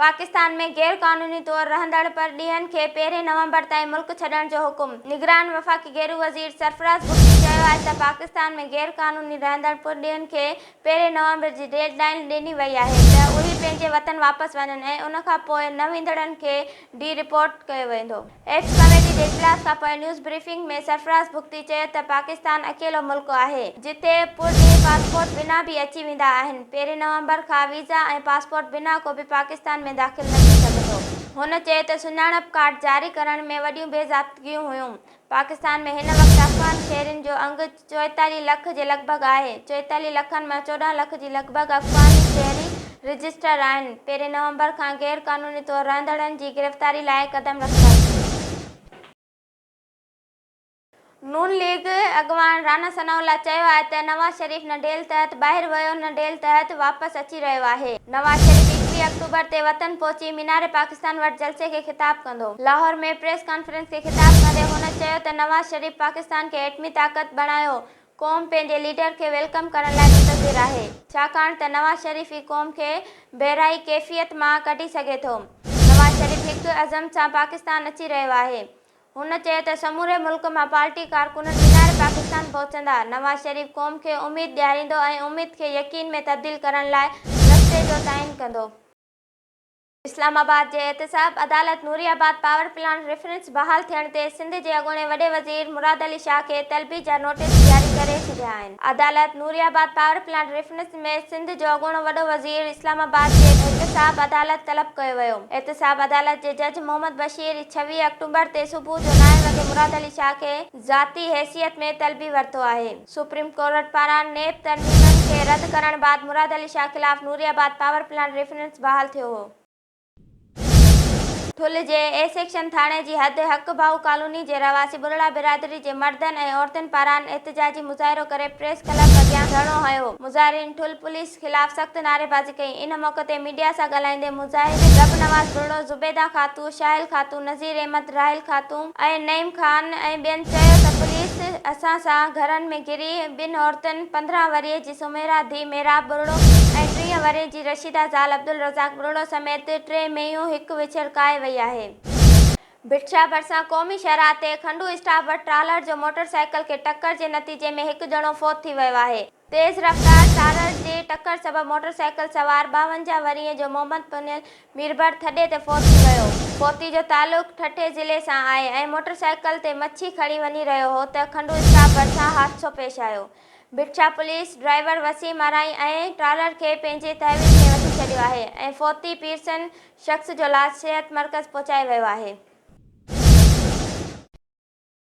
पाकिस्तान में गैर कानूनी तौर रहंदड़ परॾीहनि खे 1 नवंबर ताईं मुल्क छॾण जो हुकुम। निगरान वफ़ाक़ी गैरू वज़ीर सरफराज़ भुट्टी चयो आहे त पाकिस्तान में गैर कानूनी रहंदड़ परॾीहनि खे 1 नवंबर जी डेडलाइन ॾिनी वई आहे त उहे पंहिंजे वतन वापसि वञनि ऐं उन खां पोइ न ईंदड़नि खे डी-रिपोर्ट कयो वेंदो। एक्स कमेटी जे इजलास खां पोइ न्यूज़ ब्रीफिंग में सरफराज़ भुट्टी चयो त पाकिस्तान अकेलो मुल्क आहे जिथे पुरॾींहुं पासपोर्ट बिना बि अची वेंदा आहिनि। 1 नवंबर खां वीज़ा ऐं पासपोर्ट बिना को बि पाकिस्तान में दाख़िल न थी सघंदो। हुन चयो त सुञाणप कार्ड जारी करण में वॾियूं बेज़ाब्तिगियूं हुयूं। पाकिस्तान में हिन वक़्तु अफ़गान शहरियुनि जो अंग 44 लख जे लॻभॻि आहे। 44 लखनि मां 14 लख जी लॻभॻि अफ़गानी शहरी रजिस्टर आहिनि। 1 नवंबर खां गैर कानूनी तौर रहंदड़नि जी गिरफ़्तारी लाइ क़दम रखंदासीं। नून लीग अॻवान राना सनाउल्लाह चयो आहे त नवाज़ शरीफ़ न ढेल तहत ॿाहिरि वियो न ढेल तहत वापसि अची रहियो आहे। नवाज़ शरीफ़ 21 अक्टूबर ते वतन पहुची मीनार पाकिस्तान वटि जलसे खे ख़िताब कंदो। लाहौर में प्रेस कॉन्फ्रेंस खे ख़िताब कंदे हुन चयो त नवाज़ शरीफ़ पाकिस्तान खे एटमी ताक़त बणायो क़ौम पंहिंजे लीडर खे वेलकम करण लाइ मुंतज़िर आहे छाकाणि त नवाज़ शरीफ़ ई क़ौम खे बहिराई कैफ़ियत मां कढी सघे थो। नवाज़ शरीफ़ हिकु अज़म सां पाकिस्तान अची रहियो आहे। हुन चयो त समूरे मुल्क मां पार्टी कारकुन मीनार पाकिस्तान पहुचंदा। नवाज़ शरीफ़ क़ौम खे उमीद ॾियारींदो ऐं उमीद खे यकीन में तब्दील करण लाइ रस्ते जो तइनु कंदो। इस्लामाबाद जे एहतसाब अदालत नूरियाबाद पावर प्लांट रेफरेंस बहाल थियण ते सिंध जे अॻूणे वॾे वज़ीर मुराद अली शाह खे तलबी जा नोटिस जारी करे छॾिया आहिनि। अदालत नूरियाबाद पावर प्लांट रेफरेंस में सिंध जो अॻूणो वॾो वज़ीर इस्लामाबाद जे एहतसाब अदालत तलब कयो वियो। एहतसाब अदालत जे जज मोहम्मद बशीर 26 अक्टूबर ते सुबुह जो 9 वॻे मुराद अली शाह खे ज़ाती हैसियत में तलबी वरितो आहे। सुप्रीम कोर्ट पारां नेब तरमीमनि खे रद्द करण बैदि मुराद अली शाह ख़िलाफ़ नूरियाबाद पावर प्लांट रेफरेंस बहाल थियो हो। ठुल जे ए सेक्शन थाणे जी हद हक़ भाऊ कॉलोनी जे रवासी बुरड़ा बिरादरी जे मर्दनि ऐं औरतुनि पारां एहतजाजी मुज़ाहिरो करे प्रेस क्लब अॻियां धरणो हयो। मुज़ाहिरीन ठुल पुलिस ख़िलाफ़ सख़्त नारेबाज़ी कई। इन मौक़े ते मीडिया सां ॻाल्हाईंदे मुज़ाहिर रब नवाज़ बुरड़ो, ज़ुबैदा ख़ातून, शाहिल ख़ातून, नज़ीर अहमद, राहिल ख़ातून ऐं नईम ख़ान ऐं ॿियनि चयो त पुलिस असां सां घरनि में घिरी 2 औरतुनि 15 वर्षीय जी सुमेरा धीउ मेहराब बुरड़ो ऐं 30 वर्षीय जी रशीदा ज़ाल अब्दुल रज़ाक बुरड़ो समेत 3 मेयूं हिकु विछड़काए वई आहे। भिटशा भरिसां क़ौमी शाहराह ते खंडू स्टाफ वटि ट्रालर जो मोटरसाइकिल खे टक्कर जे नतीजे में हिकु ॼणो फ़ौत थी वियो आहे। तेज़ रफ़्तार ट्रालर जी टक्कर सबबि मोटरसाइकिल सवार 52 वर्षीय जो मोहम्मद पुनियल मीरबर थॾे ते फ़ौत थी वियो। फ़ौती जो तालुक़ ठठे ज़िले सां आहे ऐं मोटरसाइकिल ते मच्छी खणी वञी रहियो हो त खंडू स्टाफ भरिसां हादिसो पेश आयो। भिटशा पुलिस ड्राइवर वसीम अराई ऐं ट्रालर खे पंहिंजे तहवीज़ में वठी छॾियो आहे ऐं फ़ौती पीरसन शख़्स जो लाश सिहत मर्कज़ पहुचायो वियो आहे।